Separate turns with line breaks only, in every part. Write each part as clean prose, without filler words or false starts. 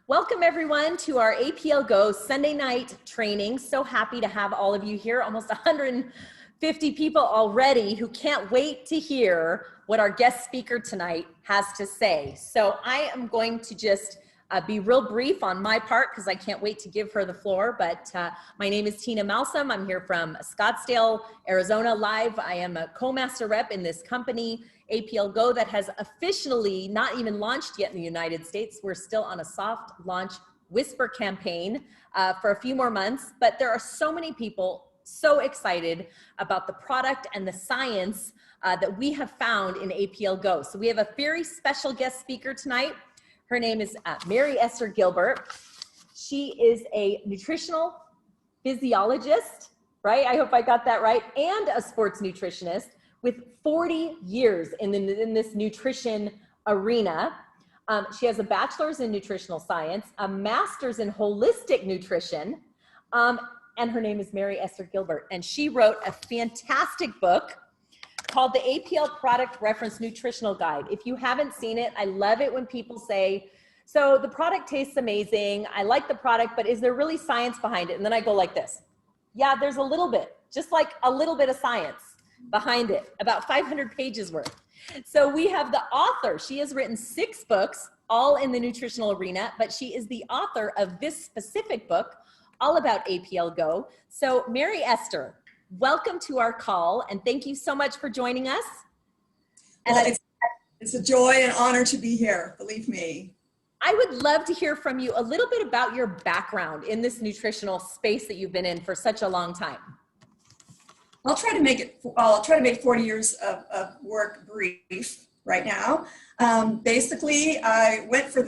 Welcome everyone to our APLGO Sunday night training. So happy to have all of you here, almost 150 people already who can't wait to hear what our guest speaker tonight has to say. So I am going to just be real brief on my part because I can't wait to give her the floor. But my name is Tina Malsom. I'm here from Scottsdale, Arizona live. I am a co-master rep in this company, APLGO, that has officially not even launched yet in the United States. We're still on a soft launch whisper campaign for a few more months. But there are so many people so excited about the product and the science that we have found in APLGO. So we have a very special guest speaker tonight. Her name is Mary Esther Gilbert. She is a nutritional physiologist, right? I hope I got that right, and a sports nutritionist with 40 years in this nutrition arena. She has a bachelor's in nutritional science, a master's in holistic nutrition, and her name is Mary Esther Gilbert. And she wrote a fantastic book called the APL Product Reference Nutritional Guide. If you haven't seen it, I love it when people say, so the product tastes amazing, I like the product, but is there really science behind it? And then I go like this. Yeah, there's a little bit, just like a little bit of science behind it, about 500 pages worth. So we have the author. She has written 6 books, all in the nutritional arena, but she is the author of this specific book, all about APLGO. So Mary Esther, welcome to our call, and thank you so much for joining us. And
well, it's a joy and honor to be here, believe me.
I would love to hear from you a little bit about your background in this nutritional space that you've been in for such a long time.
I'll try to make 40 years of work brief right now. Basically, I went for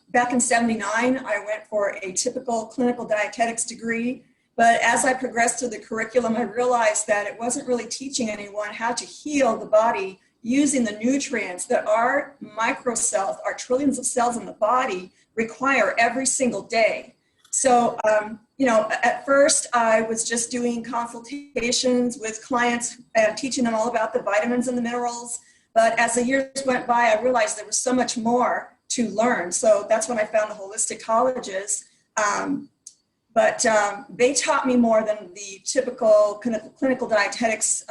back in '79, I went for a typical clinical dietetics degree. But as I progressed through the curriculum, I realized that it wasn't really teaching anyone how to heal the body using the nutrients that our microcells, our trillions of cells in the body, require every single day. So, at first I was just doing consultations with clients and teaching them all about the vitamins and the minerals. But as the years went by, I realized there was so much more to learn. So that's when I found the holistic colleges. But they taught me more than the typical clinical dietetics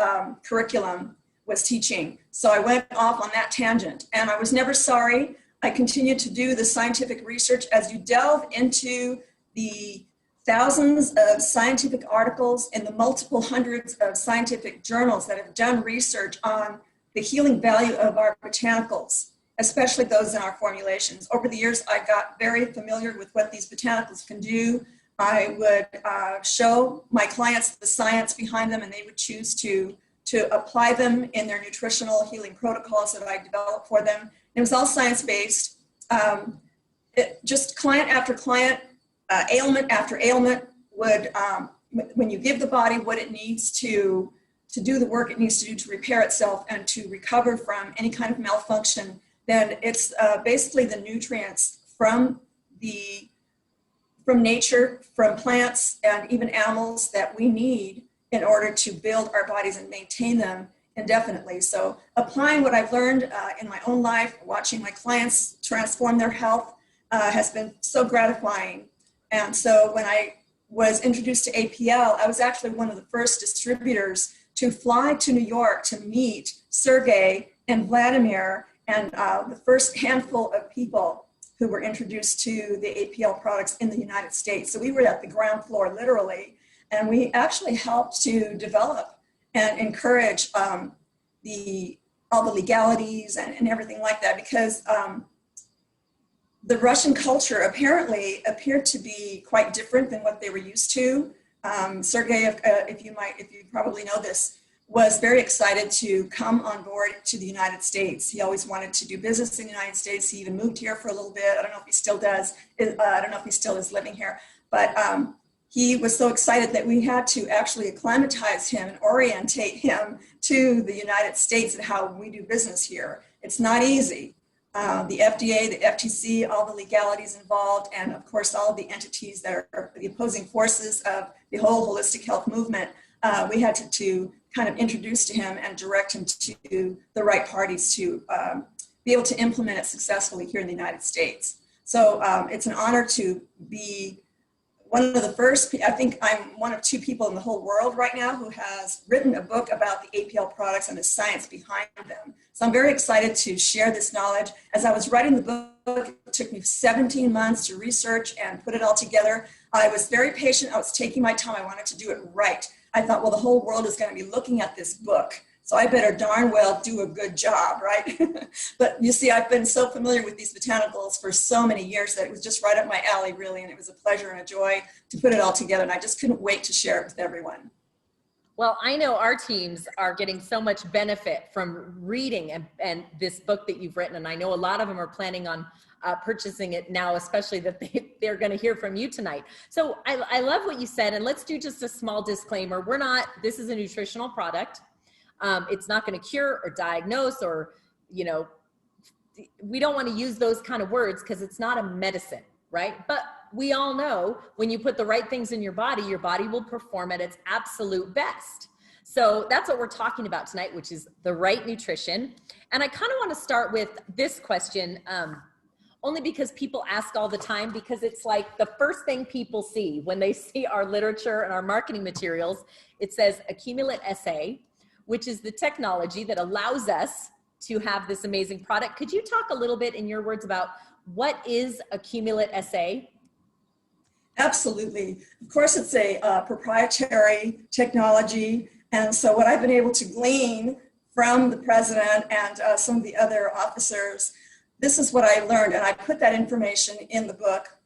curriculum was teaching. So I went off on that tangent, and I was never sorry. I continued to do the scientific research. As you delve into the thousands of scientific articles in the multiple hundreds of scientific journals that have done research on the healing value of our botanicals, especially those in our formulations. Over the years, I got very familiar with what these botanicals can do. I would show my clients the science behind them, and they would choose to apply them in their nutritional healing protocols that I developed for them. It was all science-based. Just client after client, ailment after ailment would, when you give the body what it needs to do the work it needs to do to repair itself and to recover from any kind of malfunction, then it's basically the nutrients from nature, from plants, and even animals that we need in order to build our bodies and maintain them indefinitely. So applying what I've learned in my own life, watching my clients transform their health has been so gratifying. And so when I was introduced to APL, I was actually one of the first distributors to fly to New York to meet Sergey and Vladimir and the first handful of people who were introduced to the APL products in the United States. So we were at the ground floor, literally, and we actually helped to develop and encourage all the legalities and everything like that, because the Russian culture apparently appeared to be quite different than what they were used to. Sergey, if you probably know this, was very excited to come on board to the United States. He always wanted to do business in the United States. He even moved here for a little bit. I don't know if he still does. I don't know if he still is living here. But he was so excited that we had to actually acclimatize him and orientate him to the United States and how we do business here. It's not easy. The FDA, the FTC, all the legalities involved, and of course all of the entities that are the opposing forces of the whole holistic health movement, we had to kind of introduce to him and direct him to the right parties to be able to implement it successfully here in the United States. So it's an honor to be one of the first. I think I'm one of two people in the whole world right now who has written a book about the APL products and the science behind them. So I'm very excited to share this knowledge. As I was writing the book, it took me 17 months to research and put it all together. I was very patient. I was taking my time. I wanted to do it right. I thought, well, the whole world is going to be looking at this book, so I better darn well do a good job, right? But you see, I've been so familiar with these botanicals for so many years that it was just right up my alley, really, and it was a pleasure and a joy to put it all together, and I just couldn't wait to share it with everyone.
Well, I know our teams are getting so much benefit from reading and this book that you've written, and I know a lot of them are planning on purchasing it now, especially that they're going to hear from you tonight. So I love what you said, and let's do just a small disclaimer. This is a nutritional product. It's not going to cure or diagnose or, we don't want to use those kind of words because it's not a medicine, right? But we all know when you put the right things in your body will perform at its absolute best. So that's what we're talking about tonight, which is the right nutrition. And I kind of want to start with this question, only because people ask all the time, because it's like the first thing people see when they see our literature and our marketing materials. It says ACUMULLIT SA, which is the technology that allows us to have this amazing product. Could you talk a little bit in your words about what is ACUMULLIT SA?
Absolutely. Of course, it's a proprietary technology. And so what I've been able to glean from the president and some of the other officers, this is what I learned, and I put that information in the book.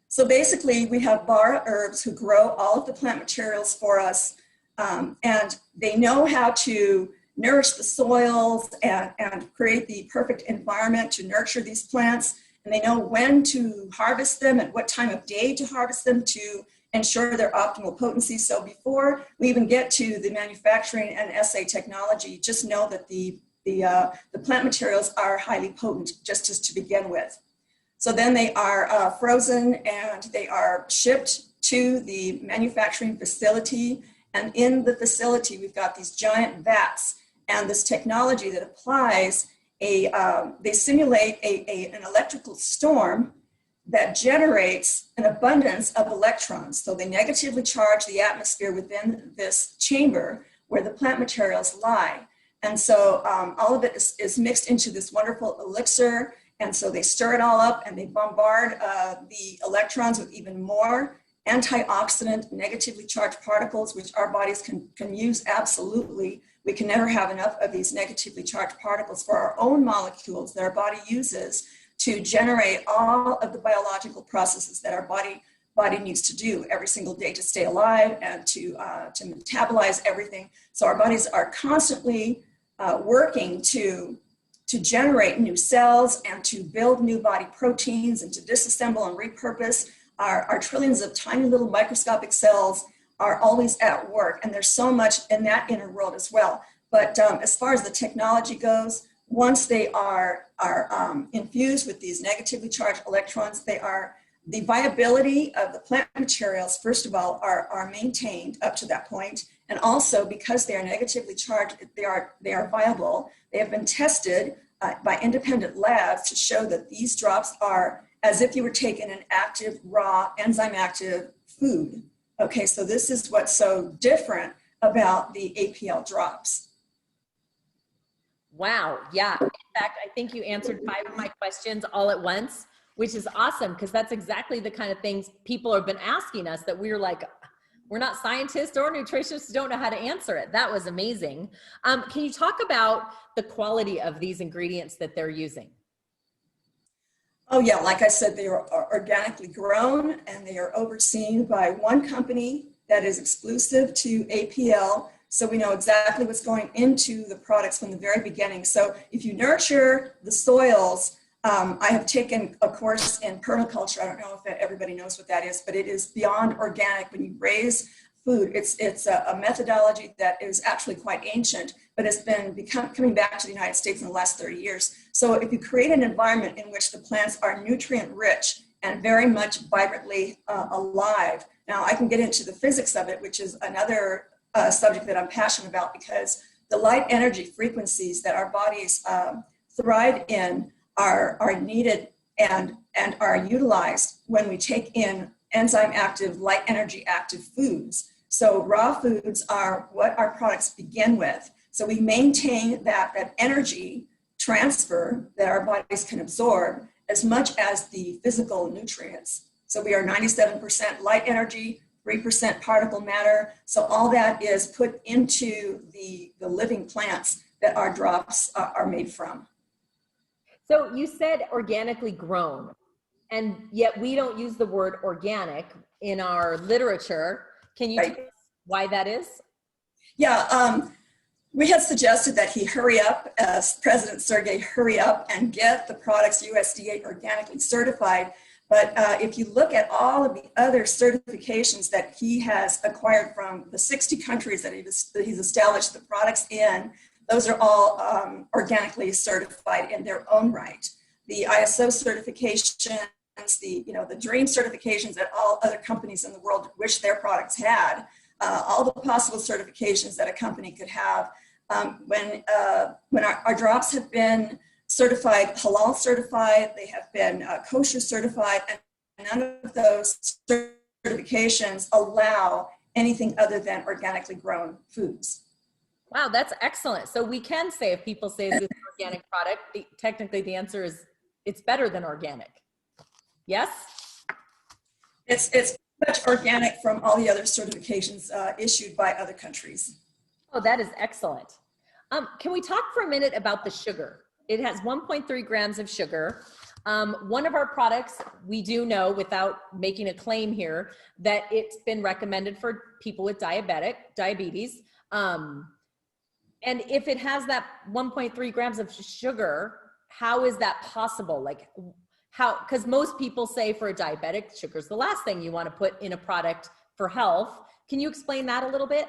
So basically, we have Bara herbs who grow all of the plant materials for us, and they know how to nourish the soils and create the perfect environment to nurture these plants. And they know when to harvest them and what time of day to harvest them to ensure their optimal potency. So before we even get to the manufacturing and assay technology, just know that the plant materials are highly potent just as to begin with. So then they are frozen and they are shipped to the manufacturing facility. And in the facility, we've got these giant vats and this technology that applies they simulate an electrical storm that generates an abundance of electrons. So they negatively charge the atmosphere within this chamber where the plant materials lie. And so all of it is mixed into this wonderful elixir. And so they stir it all up and they bombard the electrons with even more antioxidant, negatively charged particles, which our bodies can use absolutely. We can never have enough of these negatively charged particles for our own molecules that our body uses to generate all of the biological processes that our body needs to do every single day to stay alive and to metabolize everything. So our bodies are constantly working to generate new cells and to build new body proteins and to disassemble and repurpose. Our trillions of tiny little microscopic cells are always at work, and there's so much in that inner world as well. But as far as the technology goes, once they are infused with these negatively charged electrons, the viability of the plant materials, first of all, are maintained up to that point. And also because they are negatively charged, they are viable. They have been tested by independent labs to show that these drops are as if you were taking an active, raw, enzyme active food. Okay, so this is what's so different about the APL drops.
Wow, yeah. In fact, I think you answered 5 of my questions all at once, which is awesome because that's exactly the kind of things people have been asking us that we're like, we're not scientists or nutritionists, don't know how to answer it. That was amazing. Can you talk about the quality of these ingredients that they're using?
Oh yeah, like I said, they are organically grown and they are overseen by one company that is exclusive to APL. So we know exactly what's going into the products from the very beginning. So if you nurture the soils, I have taken a course in permaculture. I don't know if everybody knows what that is, but it is beyond organic. When you raise food, it's a methodology that is actually quite ancient, but it's been coming back to the United States in the last 30 years. So if you create an environment in which the plants are nutrient rich and very much vibrantly alive. Now I can get into the physics of it, which is another subject that I'm passionate about, because the light energy frequencies that our bodies thrive in are needed and are utilized when we take in enzyme active, light energy active foods. So raw foods are what our products begin with. So we maintain that energy transfer that our bodies can absorb as much as the physical nutrients. So we are 97% light energy, 3% particle matter. So all that is put into the living plants that our drops are made from.
So you said organically grown, and yet we don't use the word organic in our literature. Can you tell us why that is?
Yeah, we had suggested that he hurry up, as President Sergey, hurry up and get the products USDA organically certified. But if you look at all of the other certifications that he has acquired from the 60 countries that he's established the products in, those are all organically certified in their own right. The ISO certifications, the DREAM certifications that all other companies in the world wish their products had, all the possible certifications that a company could have. When our drops have been certified, halal certified, they have been kosher certified, and none of those certifications allow anything other than organically grown foods.
Wow, that's excellent. So we can say, if people say, is this an organic product? Technically the answer is it's better than organic. Yes?
It's much organic from all the other certifications issued by other countries.
Oh, that is excellent. Can we talk for a minute about the sugar? It has 1.3 grams of sugar. One of our products, we do know, without making a claim here, that it's been recommended for people with diabetes. And if it has that 1.3 grams of sugar, how is that possible? Like how, because most people say for a diabetic, sugar is the last thing you want to put in a product for health. Can you explain that a little bit?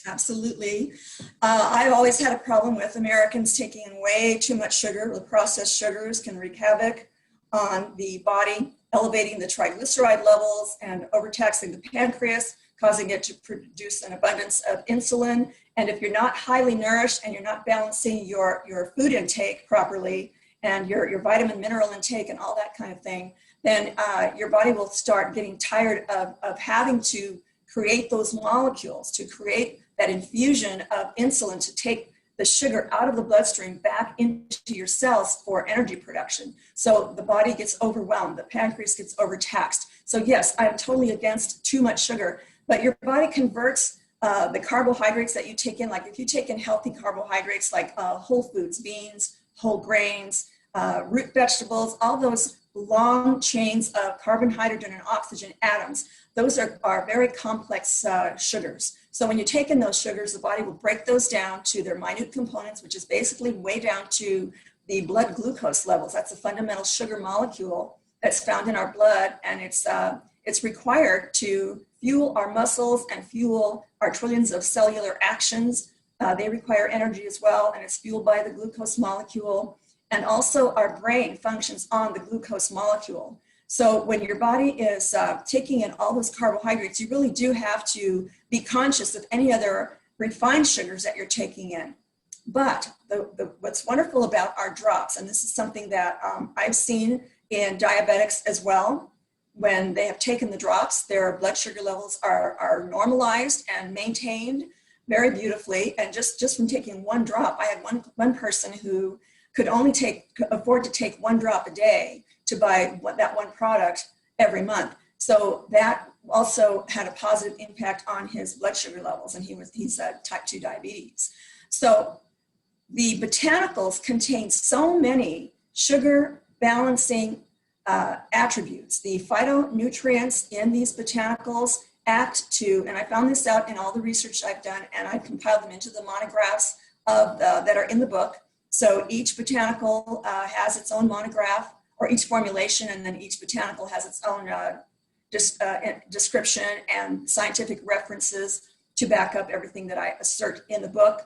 Absolutely. I've always had a problem with Americans taking in way too much sugar. The processed sugars can wreak havoc on the body, elevating the triglyceride levels and overtaxing the pancreas, causing it to produce an abundance of insulin. And if you're not highly nourished and you're not balancing your food intake properly and your vitamin mineral intake and all that kind of thing, then your body will start getting tired of having to create those molecules, to create that infusion of insulin to take the sugar out of the bloodstream back into your cells for energy production. So the body gets overwhelmed, the pancreas gets overtaxed. So yes, I'm totally against too much sugar, but your body converts the carbohydrates that you take in. Like if you take in healthy carbohydrates like whole foods, beans, whole grains, root vegetables, all those long chains of carbon, hydrogen, and oxygen atoms, those are very complex sugars. So when you take in those sugars, the body will break those down to their minute components, which is basically way down to the blood glucose levels. That's a fundamental sugar molecule that's found in our blood, and it's required to fuel our muscles and fuel our trillions of cellular actions. They require energy as well, and it's fueled by the glucose molecule. And also our brain functions on the glucose molecule. So when your body is taking in all those carbohydrates, you really do have to be conscious of any other refined sugars that you're taking in. But what's wonderful about our drops, and this is something that I've seen in diabetics as well, when they have taken the drops, their blood sugar levels are normalized and maintained very beautifully. And just from taking one drop, I had one person who could only afford to take one drop a day to buy that one product every month. So that also had a positive impact on his blood sugar levels, and he's type 2 diabetes. So the botanicals contain so many sugar balancing attributes. The phytonutrients in these botanicals act to, and I found this out in all the research I've done, and I compiled them into the monographs that are in the book. So each botanical has its own monograph, or each formulation, and then each botanical has its own description and scientific references to back up everything that I assert in the book.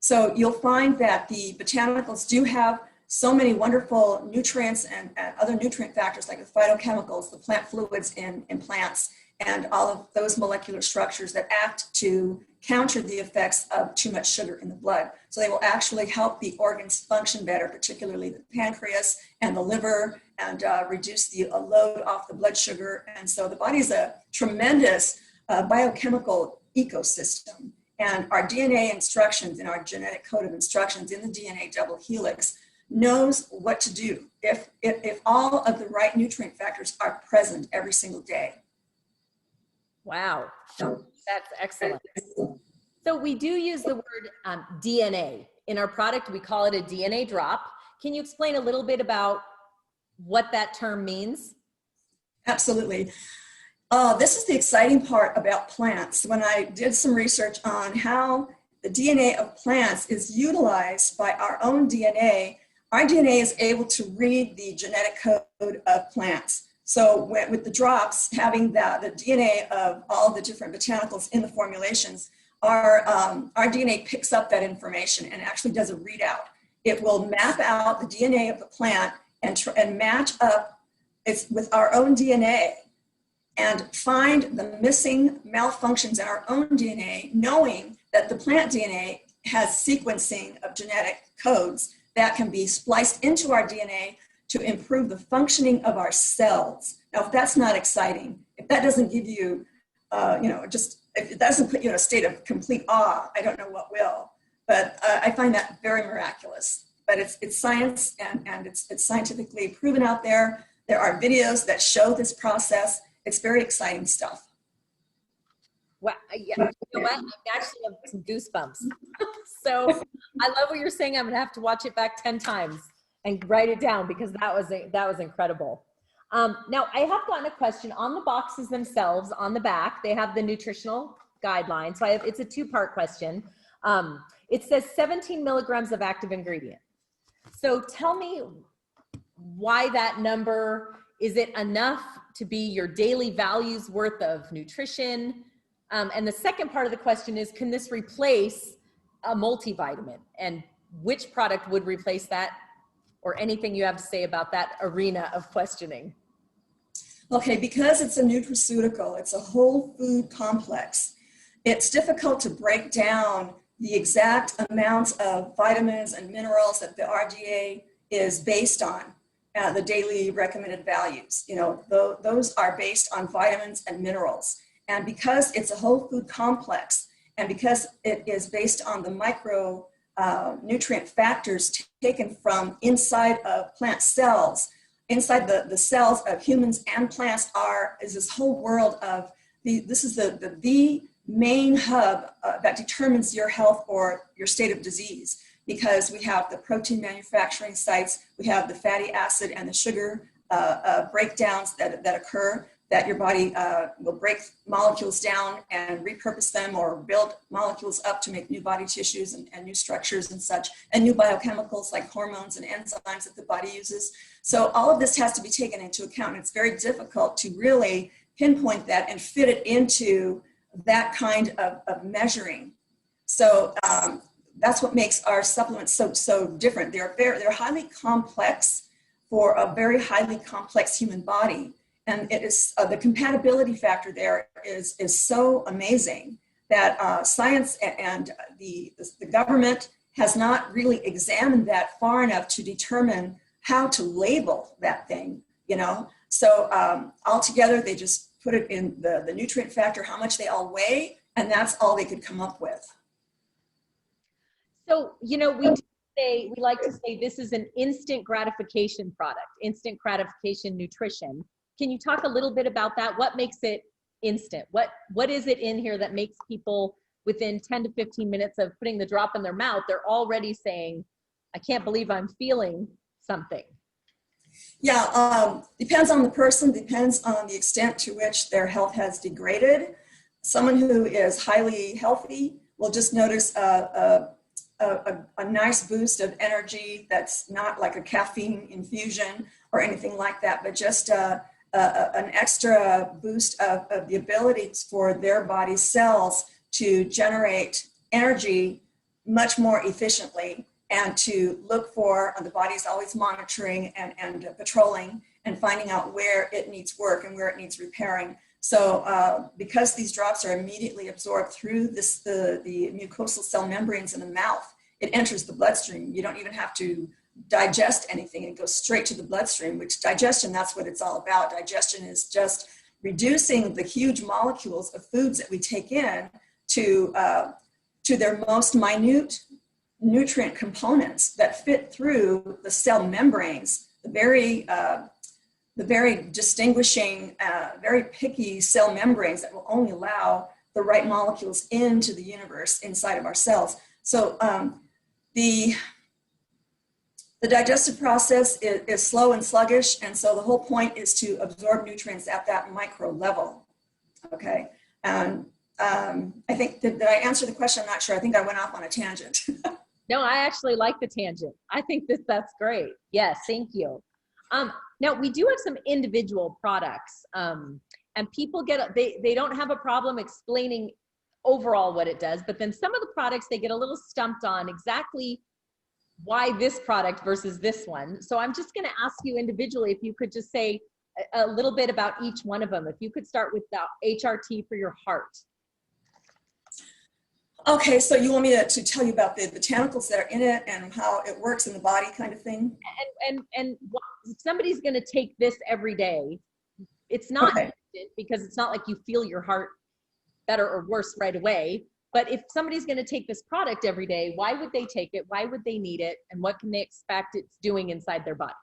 So you'll find that the botanicals do have so many wonderful nutrients and other nutrient factors like the phytochemicals, the plant fluids in plants, and all of those molecular structures that act to counter the effects of too much sugar in the blood. So they will actually help the organs function better, particularly the pancreas and the liver, and reduce the load off the blood sugar. And so the body is a tremendous biochemical ecosystem. And our DNA instructions and our genetic code of instructions in the DNA double helix knows what to do if all of the right nutrient factors are present every single day.
Wow, that's excellent. So we do use the word DNA in our product. We call it a DNA drop. Can you explain a little bit about what that term means?
Absolutely. This is the exciting part about plants. When I did some research on how the DNA of plants is utilized by our own DNA, our DNA is able to read the genetic code of plants. So with the drops, having the DNA of all the different botanicals in the formulations, our DNA picks up that information and actually does a readout. It will map out the DNA of the plant and match up with our own DNA and find the missing malfunctions in our own DNA, knowing that the plant DNA has sequencing of genetic codes that can be spliced into our DNA to improve the functioning of our cells. Now, if that's not exciting, if that doesn't give you, if it doesn't put you in a state of complete awe, I don't know what will. But I find that very miraculous. But it's science, and it's scientifically proven out there. There are videos that show this process. It's very exciting stuff.
Well, yeah, you know what? I actually have some goosebumps. So I love what you're saying. I'm gonna have to watch it back 10 times and write it down, because that was incredible. Now I have gotten a question on the boxes themselves. On the back, they have the nutritional guidelines. So it's a two-part question. It says 17 milligrams of active ingredient. So tell me why that number. Is it enough to be your daily values worth of nutrition? And the second part of the question is, can this replace a multivitamin? And which product would replace that? Or anything you have to say about that arena of questioning?
Okay, because it's a nutraceutical, it's a whole food complex, it's difficult to break down the exact amounts of vitamins and minerals that the RDA is based on, the daily recommended values. You know, those are based on vitamins and minerals. And because it's a whole food complex, and because it is based on the micro nutrient factors taken from inside of plant cells, inside the cells of humans and plants is this whole world of this is the main hub that determines your health or your state of disease, because we have the protein manufacturing sites, we have the fatty acid and the sugar breakdowns that occur, that your body will break molecules down and repurpose them, or build molecules up to make new body tissues and new structures and such, and new biochemicals like hormones and enzymes that the body uses. So all of this has to be taken into account. And it's very difficult to really pinpoint that and fit it into that kind of measuring. So that's what makes our supplements so different. They're highly complex for a very highly complex human body. And it is the compatibility factor there is so amazing that science and the government has not really examined that far enough to determine how to label that thing, you know? So altogether, they just put it in the nutrient factor, how much they all weigh, and that's all they could come up with.
So, you know, we like to say this is an instant gratification product, instant gratification nutrition. Can you talk a little bit about that? What makes it instant? What is it in here that makes people within 10 to 15 minutes of putting the drop in their mouth, they're already saying, I can't believe I'm feeling something?
Yeah, depends on the person, depends on the extent to which their health has degraded. Someone who is highly healthy will just notice a nice boost of energy that's not like a caffeine infusion or anything like that, but just an extra boost of the ability for their body cells to generate energy much more efficiently, and to look for, the body's always monitoring and patrolling and finding out where it needs work and where it needs repairing. So because these drops are immediately absorbed through the mucosal cell membranes in the mouth, it enters the bloodstream. You don't even have to digest anything. It goes straight to the bloodstream, which digestion, that's what it's all about. Digestion is just reducing the huge molecules of foods that we take in to their most minute nutrient components that fit through the cell membranes, the very distinguishing, very picky cell membranes that will only allow the right molecules into the universe inside of our cells. So the digestive process is slow and sluggish, and so the whole point is to absorb nutrients at that micro level. Okay, and I think, did I answer the question? I'm not sure. I think I went off on a tangent.
No, I actually like the tangent. I think that's great. Yes, thank you. Now we do have some individual products, and people they don't have a problem explaining overall what it does, but then some of the products they get a little stumped on exactly why this product versus this one. So I'm just going to ask you individually if you could just say a little bit about each one of them. If you could start with the HRT for your heart.
Okay, so you want me to tell you about the botanicals that are in it and how it works in the body kind of thing?
And if somebody's going to take this every day, it's not instant, because it's not like you feel your heart better or worse right away. But if somebody's going to take this product every day, why would they take it? Why would they need it? And what can they expect it's doing inside their body?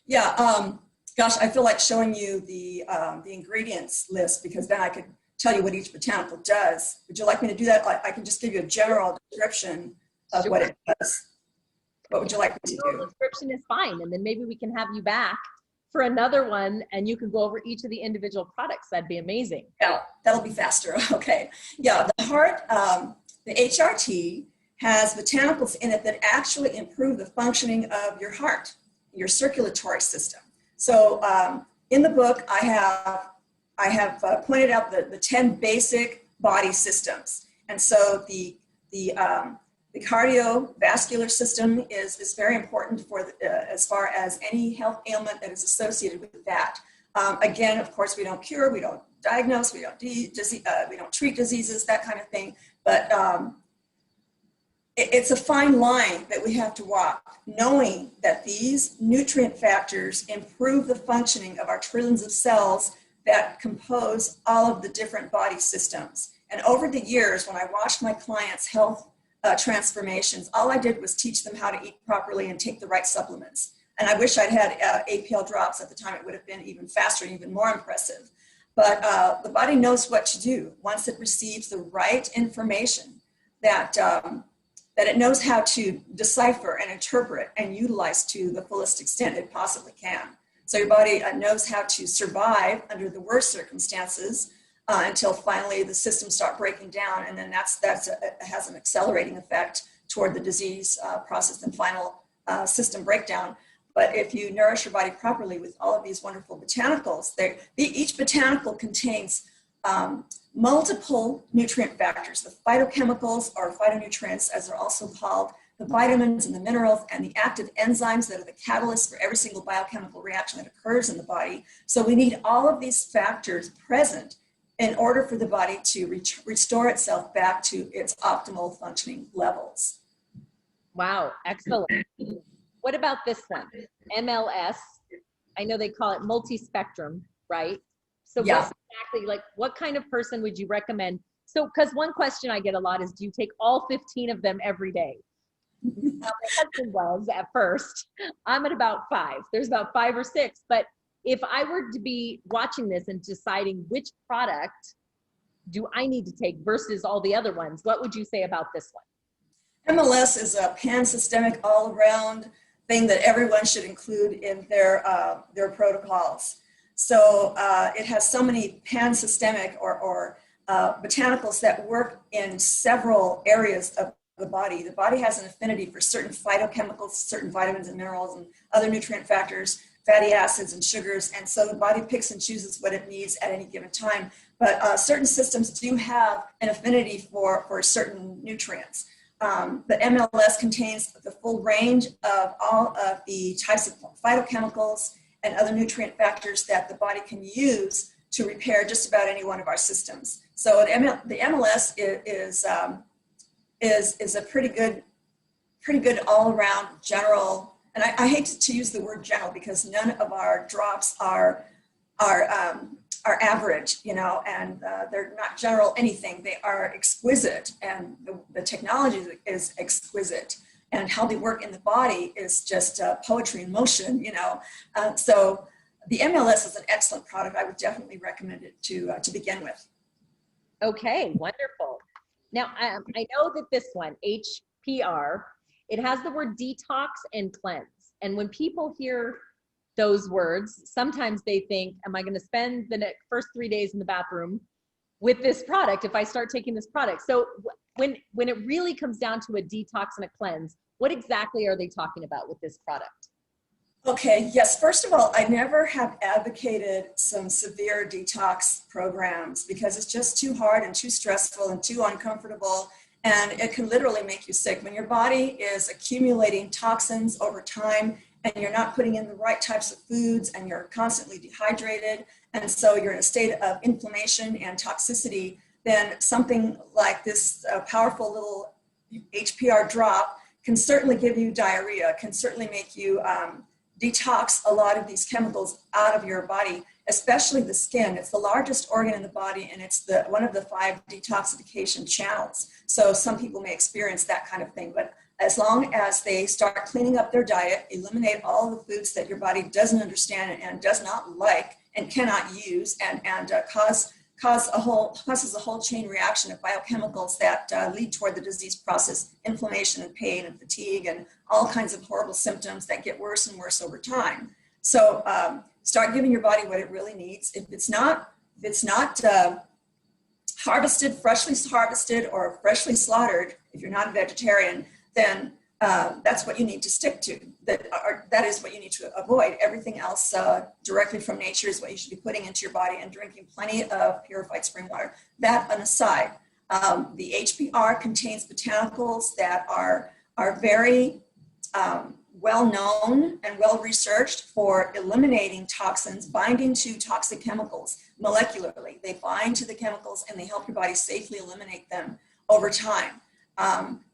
Yeah, gosh, I feel like showing you the ingredients list, because then I could tell you what each botanical does. Would you like me to do that? I can just give you a general description of what it does. What would you like me to do?
The description is fine, and then maybe we can have you back for another one, and you can go over each of the individual products. That'd be amazing.
Yeah, that'll be faster. Okay. Yeah, the heart, the HRT has botanicals in it that actually improve the functioning of your heart, your circulatory system. So in the book, I have pointed out the 10 basic body systems. And so the cardiovascular system is very important for as far as any health ailment that is associated with that. Again, of course, we don't cure, we don't diagnose, we don't treat diseases, that kind of thing. But it's a fine line that we have to walk, knowing that these nutrient factors improve the functioning of our trillions of cells that compose all of the different body systems. And over the years, when I watched my clients' health transformations, all I did was teach them how to eat properly and take the right supplements. And I wish I'd had APL drops at the time. It would have been even faster and even more impressive. But the body knows what to do once it receives the right information, that it knows how to decipher and interpret and utilize to the fullest extent it possibly can. So your body knows how to survive under the worst circumstances until finally the systems start breaking down, and then that has an accelerating effect toward the disease process and final system breakdown. But if you nourish your body properly with all of these wonderful botanicals, each botanical contains multiple nutrient factors, the phytochemicals, or phytonutrients as they're also called, the vitamins and the minerals and the active enzymes that are the catalyst for every single biochemical reaction that occurs in the body. So we need all of these factors present in order for the body to restore itself back to its optimal functioning levels.
Wow, excellent. What about this one? MLS, I know they call it multi-spectrum, right? So yeah. What's exactly, like, what kind of person would you recommend? So, because one question I get a lot is, do you take all 15 of them every day? Now, my husband was at first. I'm at about 5. There's about 5 or 6. But if I were to be watching this and deciding which product do I need to take versus all the other ones, what would you say about this one?
MLS is a pan-systemic, all-around thing that everyone should include in their protocols. So it has so many pan-systemic or botanicals that work in several areas of the body. The body has an affinity for certain phytochemicals, certain vitamins and minerals and other nutrient factors, fatty acids and sugars, and so the body picks and chooses what it needs at any given time. But certain systems do have an affinity for certain nutrients. The MLS contains the full range of all of the types of phytochemicals and other nutrient factors that the body can use to repair just about any one of our systems. So the MLS is a pretty good all-around general, and I hate to use the word general because none of our drops are average, you know, and they're not general anything. They are exquisite, and the technology is exquisite, and how they work in the body is just poetry in motion, you know. So the MLS is an excellent product. I would definitely recommend it to begin with.
Okay, wonderful. Now, I know that this one, HPR, it has the word detox and cleanse. And when people hear those words, sometimes they think, am I going to spend the first 3 days in the bathroom with this product if I start taking this product? So when it really comes down to a detox and a cleanse, what exactly are they talking about with this product?
Okay, yes, first of all, I never have advocated some severe detox programs because it's just too hard and too stressful and too uncomfortable, and it can literally make you sick. When your body is accumulating toxins over time and you're not putting in the right types of foods and you're constantly dehydrated, and so you're in a state of inflammation and toxicity, then something like this powerful little HPR drop can certainly give you diarrhea, can certainly make you detox a lot of these chemicals out of your body, especially the skin. It's the largest organ in the body, and it's one of the 5 detoxification channels. So some people may experience that kind of thing, but as long as they start cleaning up their diet, eliminate all the foods that your body doesn't understand and does not like and cannot use, and causes a whole chain reaction of biochemicals that lead toward the disease process, inflammation and pain and fatigue and all kinds of horrible symptoms that get worse and worse over time. So start giving your body what it really needs. If it's not harvested, freshly harvested or freshly slaughtered, if you're not a vegetarian, then that's what you need to stick to. That is what you need to avoid. Everything else directly from nature is what you should be putting into your body and drinking plenty of purified spring water. That an aside. The HPR contains botanicals that are very well known and well researched for eliminating toxins, binding to toxic chemicals molecularly. They bind to the chemicals and they help your body safely eliminate them over time.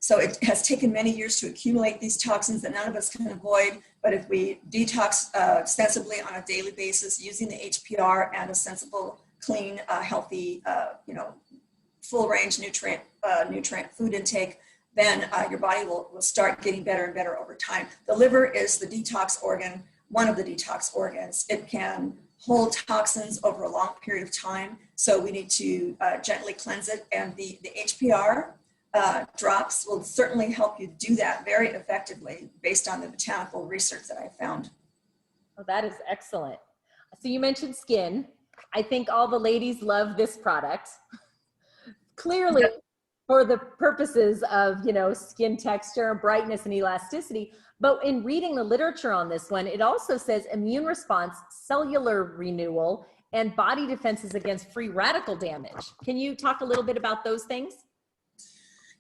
So it has taken many years to accumulate these toxins that none of us can avoid, but if we detox extensively on a daily basis using the HPR and a sensible, clean, healthy, full range nutrient food intake, then your body will start getting better and better over time. The liver is the detox organ, one of the detox organs. It can hold toxins over a long period of time, so we need to gently cleanse it, and the HPR drops will certainly help you do that very effectively based on the botanical research that I found.
Oh, that is excellent. So you mentioned skin. I think all the ladies love this product. Clearly for the purposes of, skin texture, brightness, and elasticity. But in reading the literature on this one, it also says immune response, cellular renewal, and body defenses against free radical damage. Can you talk a little bit about those things?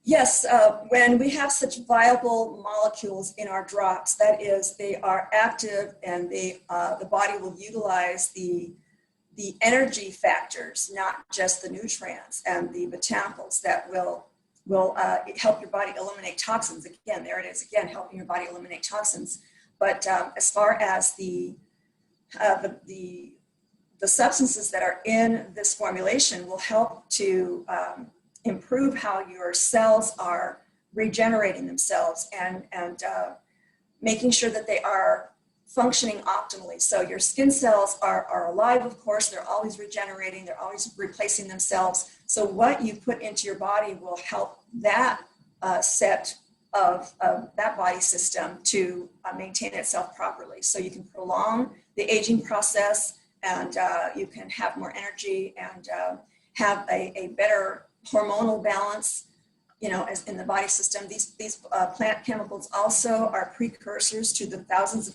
Yes, when we have such viable molecules in our drops, that is, they are active and the body will utilize the energy factors, not just the nutrients and the botanicals that will help your body eliminate toxins. Again, there it is again, helping your body eliminate toxins. But as far as the substances that are in this formulation will help to improve how your cells are regenerating themselves and making sure that they are functioning optimally. So your skin cells are alive, of course, they're always regenerating, they're always replacing themselves. So what you put into your body will help that set of that body system to maintain itself properly. So you can prolong the aging process, and you can have more energy and have a better hormonal balance, as in the body system. These plant chemicals also are precursors to the thousands of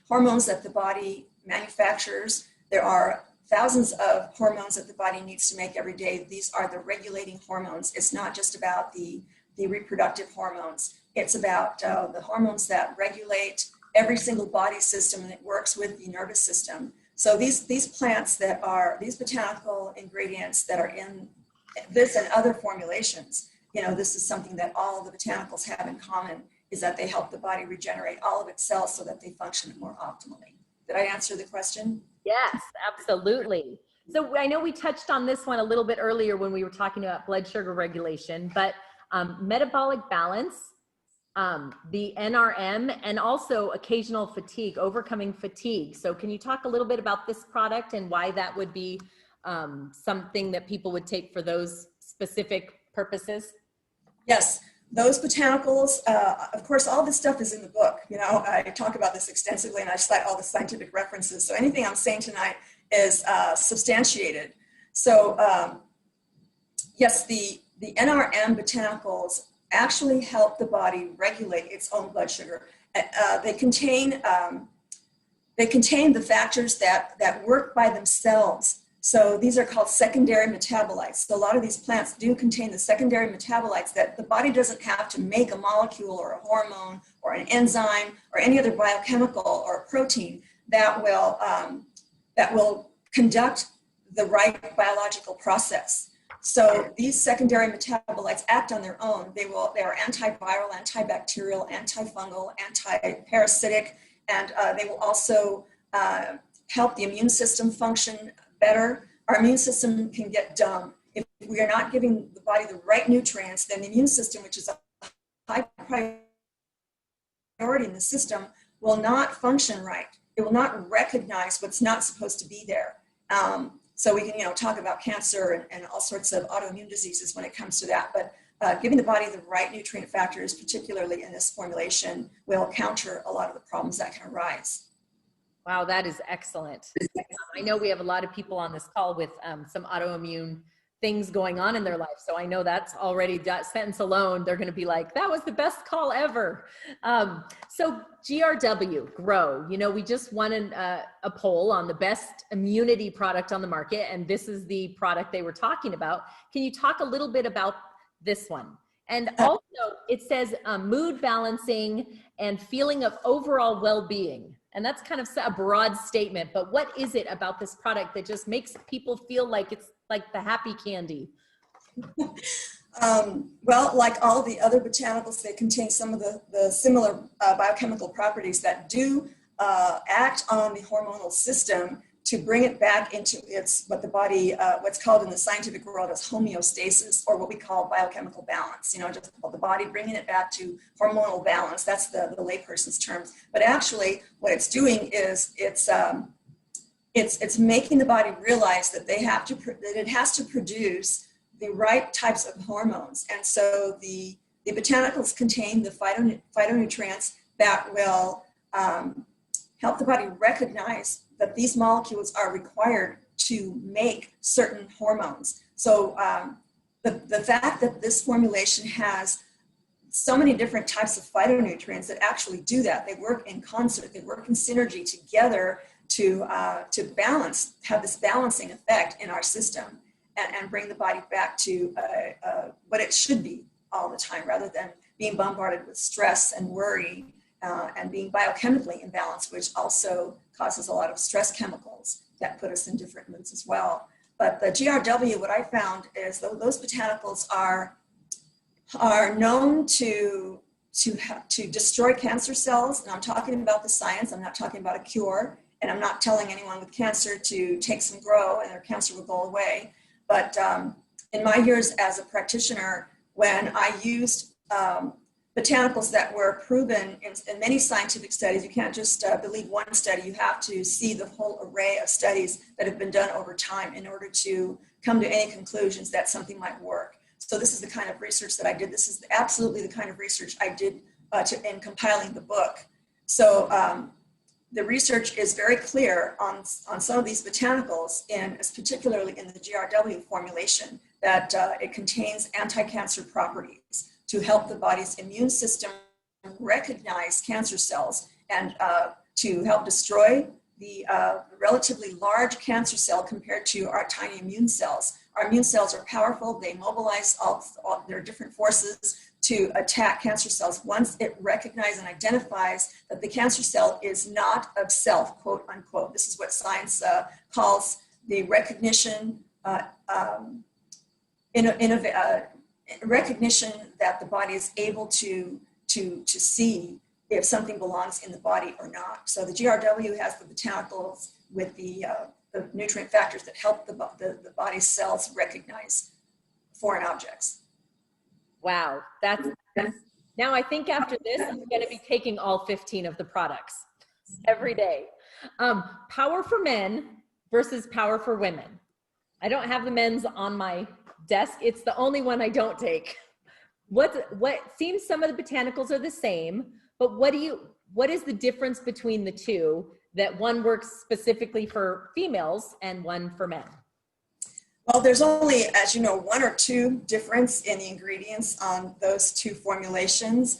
hormones that the body manufactures. There are thousands of hormones that the body needs to make every day. These are the regulating hormones. It's not just about the reproductive hormones. It's about the hormones that regulate every single body system, and it works with the nervous system. So these plants that are, these botanical ingredients that are in this and other formulations, you know, this is something that all the botanicals have in common, is that they help the body regenerate all of its cells so that they function more optimally. Did I answer the question?
Yes, absolutely. So I know we touched on this one a little bit earlier when we were talking about blood sugar regulation, but metabolic balance, the NRM, and also occasional fatigue, overcoming fatigue. So can you talk a little bit about this product and why that would be something that people would take for those specific purposes?
Yes, those botanicals, of course, all this stuff is in the book. You know, I talk about this extensively and I cite all the scientific references. So anything I'm saying tonight is substantiated. So yes, the NRM botanicals actually help the body regulate its own blood sugar. They contain the factors that work by themselves. So these are called secondary metabolites. So a lot of these plants do contain the secondary metabolites that the body doesn't have to make a molecule or a hormone or an enzyme or any other biochemical or a protein that will conduct the right biological process. So these secondary metabolites act on their own. They are antiviral, antibacterial, antifungal, antiparasitic, and they will also help the immune system function better. Our immune system can get dumb. If we are not giving the body the right nutrients, then the immune system, which is a high priority in the system, will not function right. It will not recognize what's not supposed to be there. So we can, you know, talk about cancer and all sorts of autoimmune diseases when it comes to that. But giving the body the right nutrient factors, particularly in this formulation, will counter a lot of the problems that can arise.
Wow, that is excellent. I know we have a lot of people on this call with some autoimmune things going on in their life. So I know that's already, that sentence alone, they're going to be like, that was the best call ever. So GRW Grow, you know, we just won a poll on the best immunity product on the market. And this is the product they were talking about. Can you talk a little bit about this one? And also it says mood balancing and feeling of overall well-being. And that's kind of a broad statement, but what is it about this product that just makes people feel like it's like the happy candy?
Well, like all the other botanicals, they contain some of the similar biochemical properties that do act on the hormonal system to bring it back into its, what the body, what's called in the scientific world as homeostasis, or what we call biochemical balance, you know, just the body bringing it back to hormonal balance. That's the layperson's terms. But actually what it's doing is it's making the body realize that it has to produce the right types of hormones. And so the botanicals contain the phytonutrients that will help the body recognize that these molecules are required to make certain hormones. So the fact that this formulation has so many different types of phytonutrients that actually do that, they work in concert, they work in synergy together to balance, have this balancing effect in our system and bring the body back to what it should be all the time, rather than being bombarded with stress and worry and being biochemically imbalanced, which also causes a lot of stress chemicals that put us in different moods as well. But the GRW, what I found is those botanicals are known to destroy cancer cells. And I'm talking about the science, I'm not talking about a cure. And I'm not telling anyone with cancer to take some Grow and their cancer will go away. But in my years as a practitioner, when I used botanicals that were proven in many scientific studies, you can't just believe one study, you have to see the whole array of studies that have been done over time in order to come to any conclusions that something might work. So this is the kind of research that I did. This is absolutely the kind of research I did in compiling the book. So the research is very clear on some of these botanicals, particularly in the GRW formulation, that it contains anti-cancer properties to help the body's immune system recognize cancer cells and to help destroy the relatively large cancer cell compared to our tiny immune cells. Our immune cells are powerful. They mobilize all their different forces to attack cancer cells once it recognizes and identifies that the cancer cell is not of self, quote unquote. This is what science calls the recognition, recognition that the body is able to see if something belongs in the body or not. So the GRW has the botanicals with the nutrient factors that help the body's cells recognize foreign objects.
Wow, that's now I think after this, I'm going to be taking all 15 of the products every day. Power for men versus power for women. I don't have the men's on my desk. It's the only one I don't take. What seems some of the botanicals are the same, but what is the difference between the two, that one works specifically for females and one for men?
Well, there's only, as you know, 1 or 2 difference in the ingredients on those 2 formulations.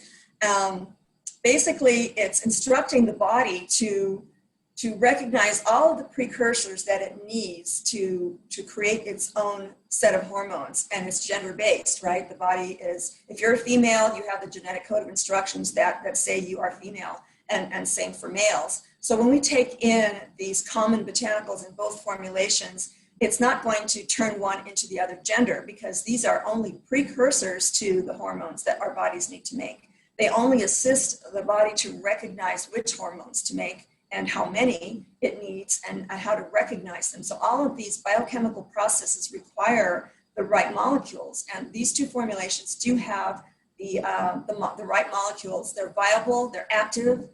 Basically, it's instructing the body to recognize all of the precursors that it needs to create its own set of hormones, and it's gender-based, right? The body is, if you're a female, you have the genetic code of instructions that say you are female, and same for males. So when we take in these common botanicals in both formulations, it's not going to turn one into the other gender, because these are only precursors to the hormones that our bodies need to make. They only assist the body to recognize which hormones to make and how many it needs and how to recognize them. So all of these biochemical processes require the right molecules, and these 2 formulations do have the right molecules. They're viable, they're active,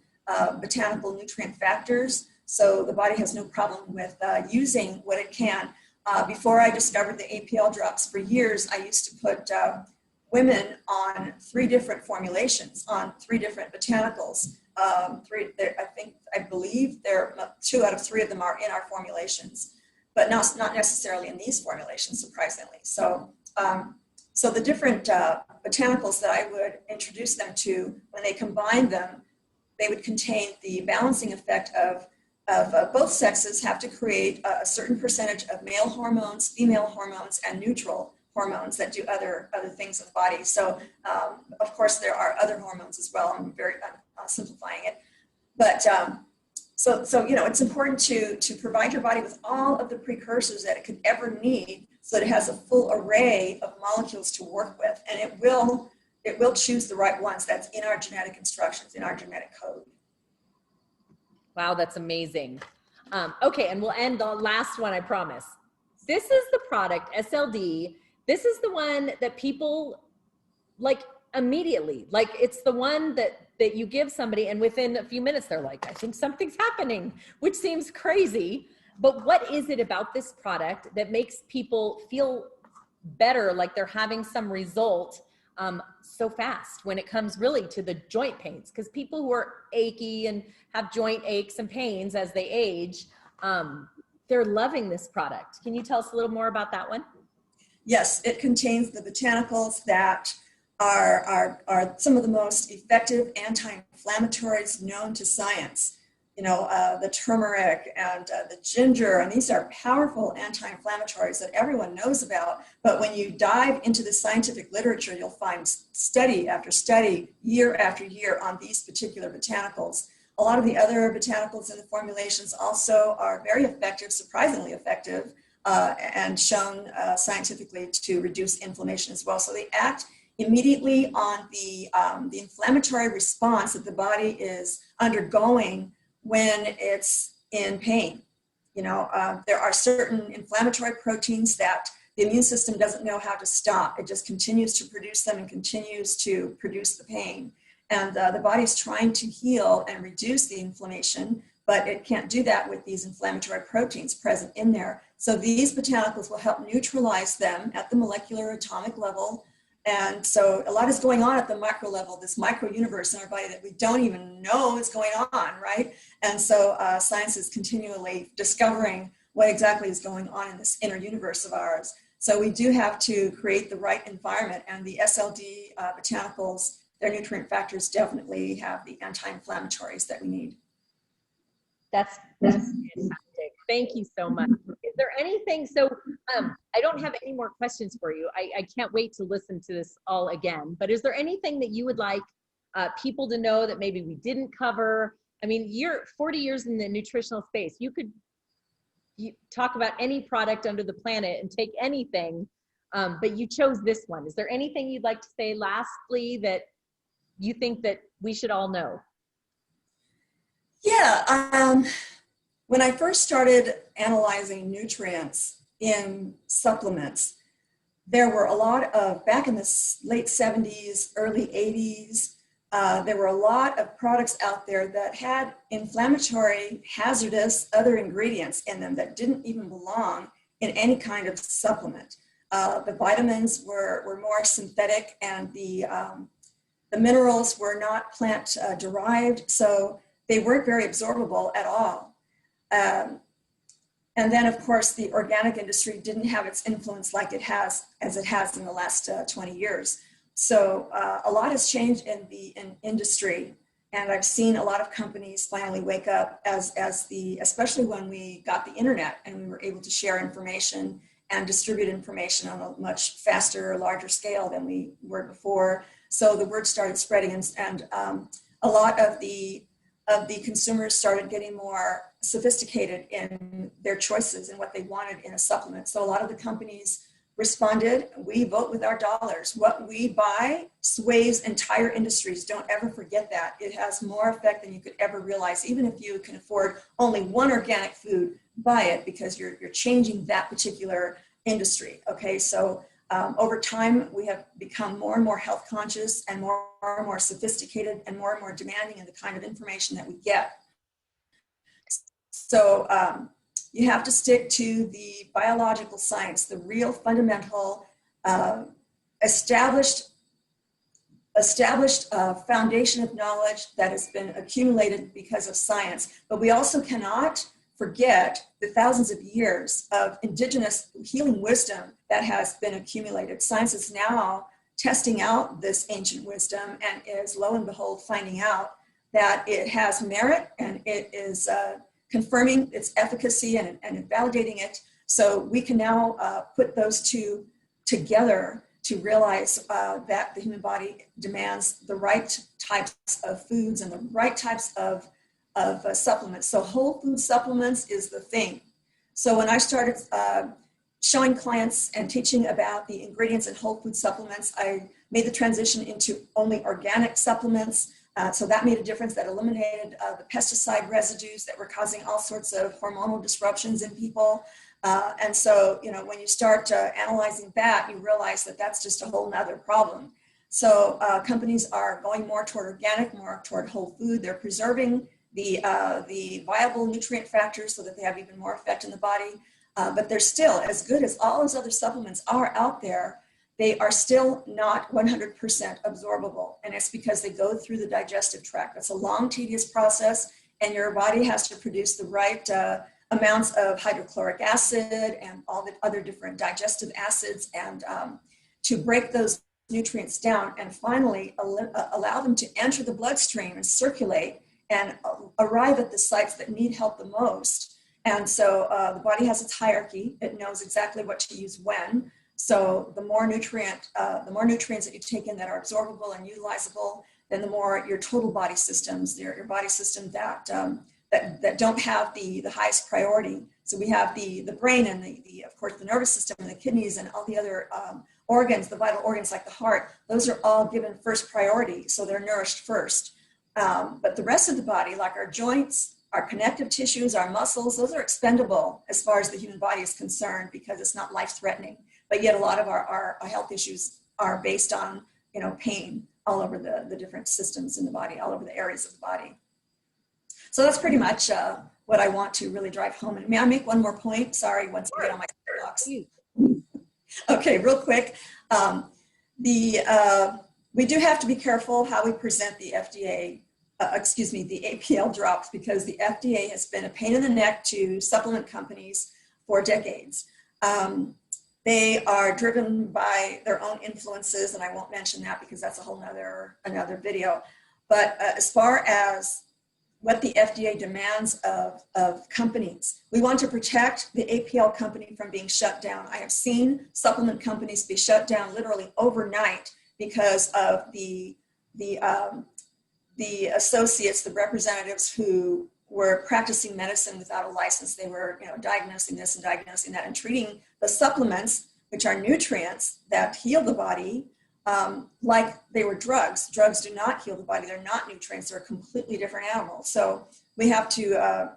botanical nutrient factors. So the body has no problem with using what it can. Before I discovered the APL drops, for years, I used to put women on 3 different formulations, on 3 different botanicals. I believe 2 out of 3 of them are in our formulations, but not necessarily in these formulations, surprisingly. So, so the different botanicals that I would introduce them to, when they combine them, they would contain the balancing effect of both sexes have to create a certain percentage of male hormones, female hormones, and neutral hormones that do other things in the body. So, of course, there are other hormones as well. I'm simplifying it, but so you know, it's important to provide your body with all of the precursors that it could ever need, so that it has a full array of molecules to work with, and it will choose the right ones. That's in our genetic instructions, in our genetic code.
Wow, that's amazing. Okay, and we'll end the last one, I promise. This is the product, SLD. This is the one that people like immediately, like it's the one that you give somebody and within a few minutes, they're like, I think something's happening, which seems crazy. But what is it about this product that makes people feel better, like they're having some result so fast when it comes really to the joint pains? Because people who are achy and have joint aches and pains as they age, they're loving this product. Can you tell us a little more about that one?
Yes, it contains the botanicals that are some of the most effective anti-inflammatories known to science. You know, the turmeric and the ginger, and these are powerful anti-inflammatories that everyone knows about. But when you dive into the scientific literature, you'll find study after study, year after year, on these particular botanicals. A lot of the other botanicals in the formulations also are very effective, surprisingly effective, and shown scientifically to reduce inflammation as well. So they act immediately on the inflammatory response that the body is undergoing when it's in pain. You know, there are certain inflammatory proteins that the immune system doesn't know how to stop. It just continues to produce them and continues to produce the pain. And the body's trying to heal and reduce the inflammation, but it can't do that with these inflammatory proteins present in there. So these botanicals will help neutralize them at the molecular atomic level. And so a lot is going on at the micro level, this micro universe in our body that we don't even know is going on, right? And so science is continually discovering what exactly is going on in this inner universe of ours. So we do have to create the right environment, and the SLD botanicals, their nutrient factors definitely have the anti-inflammatories that we need.
That's fantastic. Thank you so much. there anything, so I don't have any more questions for you. I can't wait to listen to this all again, but is there anything that you would like people to know that maybe we didn't cover? I mean, you're 40 years in the nutritional space. You could talk about any product under the planet and take anything, but you chose this one. Is there anything you'd like to say lastly that you think that we should all know?
Yeah, when I first started analyzing nutrients in supplements, there were a lot of, back in the late 70s, early 80s, there were a lot of products out there that had inflammatory, hazardous other ingredients in them that didn't even belong in any kind of supplement. The vitamins were more synthetic, and the minerals were not plant derived, so they weren't very absorbable at all. And then, of course, the organic industry didn't have its influence like it has, as it has in the last 20 years. So a lot has changed in the industry, and I've seen a lot of companies finally wake up especially when we got the internet and we were able to share information and distribute information on a much faster, larger scale than we were before. So the word started spreading, and a lot of the consumers started getting more sophisticated in their choices and what they wanted in a supplement. So a lot of the companies responded, we vote with our dollars. What we buy sways entire industries. Don't ever forget that. It has more effect than you could ever realize. Even if you can afford only one organic food, buy it, because you're changing that particular industry. Okay, so over time, we have become more and more health conscious and more and more sophisticated and more demanding in the kind of information that we get. So you have to stick to the biological science, the real fundamental, established foundation of knowledge that has been accumulated because of science. But we also cannot forget the thousands of years of indigenous healing wisdom that has been accumulated. Science is now testing out this ancient wisdom and is, lo and behold, finding out that it has merit, and it is confirming its efficacy and validating it. So we can now put those two together to realize that the human body demands the right types of foods and the right types of supplements. So whole food supplements is the thing. So when I started showing clients and teaching about the ingredients in whole food supplements, I made the transition into only organic supplements. So that made a difference. That eliminated the pesticide residues that were causing all sorts of hormonal disruptions in people. And so, you know, when you start analyzing that, you realize that that's just a whole nother problem. So companies are going more toward organic, more toward whole food. They're preserving the viable nutrient factors so that they have even more effect in the body. But they're still, as good as all those other supplements are out there, they are still not 100% absorbable. And it's because they go through the digestive tract. It's a long, tedious process, and your body has to produce the right amounts of hydrochloric acid and all the other different digestive acids, and to break those nutrients down and finally allow them to enter the bloodstream and circulate and arrive at the sites that need help the most. And so the body has its hierarchy. It knows exactly what to use when. So the more nutrients that you take in that are absorbable and utilizable, then the more your total body systems, your body system that don't have the highest priority. So we have the brain and of course the nervous system and the kidneys and all the other organs, the vital organs like the heart. Those are all given first priority, so they're nourished first. But the rest of the body, like our joints, our connective tissues, our muscles, those are expendable as far as the human body is concerned, because it's not life-threatening. But yet a lot of our health issues are based on, you know, pain all over the different systems in the body, all over the areas of the body. So that's pretty much what I want to really drive home. And may I make one more point? Sorry, once I get on my box. Okay, real quick. We do have to be careful how we present the FDA, the APL drops, because the FDA has been a pain in the neck to supplement companies for decades. They are driven by their own influences, and I won't mention that because that's a whole another video. But as far as what the FDA demands of companies. We want to protect the APL company from being shut down. I have seen supplement companies be shut down literally overnight because of the associates, the representatives who were practicing medicine without a license. They were, diagnosing this and diagnosing that and treating the supplements, which are nutrients that heal the body, like they were drugs. Drugs do not heal the body. They're not nutrients. They're a completely different animal. So we have to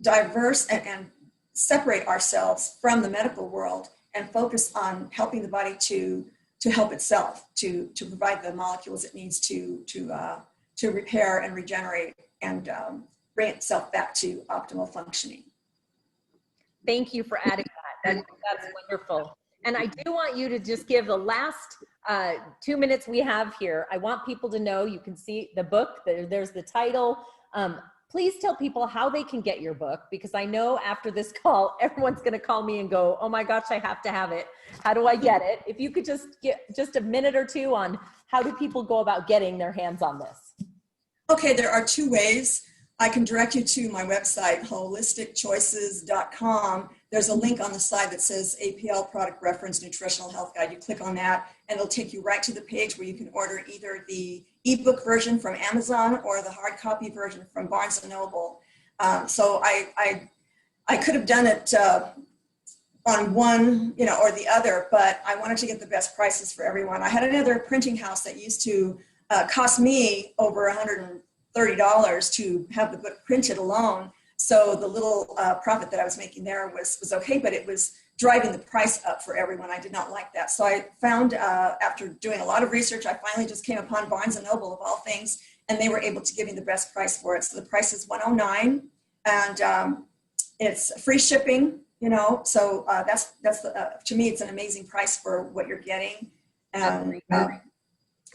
diverse and separate ourselves from the medical world and focus on helping the body to help itself, to provide the molecules it needs to repair and regenerate and bring itself back to optimal functioning.
Thank you for adding that. That's wonderful. And I do want you to just give the last 2 minutes we have here. I want people to know, you can see the book, there's the title. Please tell people how they can get your book, because I know after this call, everyone's gonna call me and go, oh my gosh, I have to have it. How do I get it? If you could just get just a minute or two on how do people go about getting their hands on this?
Okay, there are 2 ways. I can direct you to my website, holisticchoices.com. There's a link on the side that says APL Product Reference Nutritional Health Guide. You click on that and it'll take you right to the page where you can order either the ebook version from Amazon or the hard copy version from Barnes & Noble. So I could have done it on one, or the other, but I wanted to get the best prices for everyone. I had another printing house that used to cost me over $130 to have the book printed alone. So the little profit that I was making there was okay, but it was driving the price up for everyone. I did not like that. So I found, after doing a lot of research, I finally just came upon Barnes & Noble of all things, and they were able to give me the best price for it. So the price is $109, and it's free shipping, so that's to me, it's an amazing price for what you're getting. And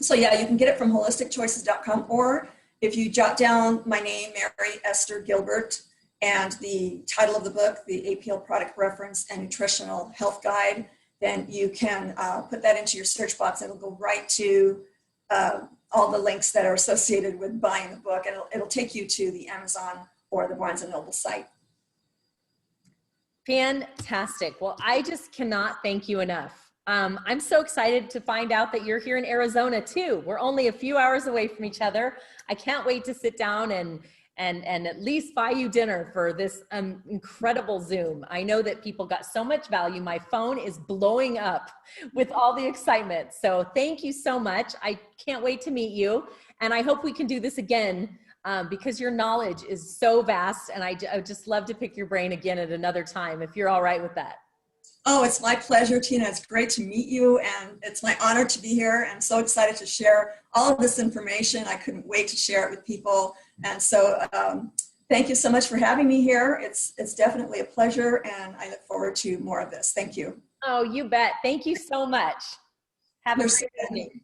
so yeah, you can get it from holisticchoices.com, or if you jot down my name, Mary Esther Gilbert, and the title of the book, the APL Product Reference and Nutritional Health Guide, then you can put that into your search box. It'll go right to all the links that are associated with buying the book, and it'll take you to the Amazon or the Barnes & Noble site.
Fantastic. Well, I just cannot thank you enough. I'm so excited to find out that you're here in Arizona too. We're only a few hours away from each other. I can't wait to sit down and at least buy you dinner for this incredible Zoom. I know that people got so much value. My phone is blowing up with all the excitement. So thank you so much. I can't wait to meet you. And I hope we can do this again because your knowledge is so vast. And I would just love to pick your brain again at another time, if you're all right with that.
Oh, it's my pleasure, Tina. It's great to meet you, and it's my honor to be here. I'm so excited to share all of this information. I couldn't wait to share it with people. And so thank you so much for having me here. It's definitely a pleasure, and I look forward to more of this. Thank you.
Oh, you bet. Thank you so much. Have a great evening.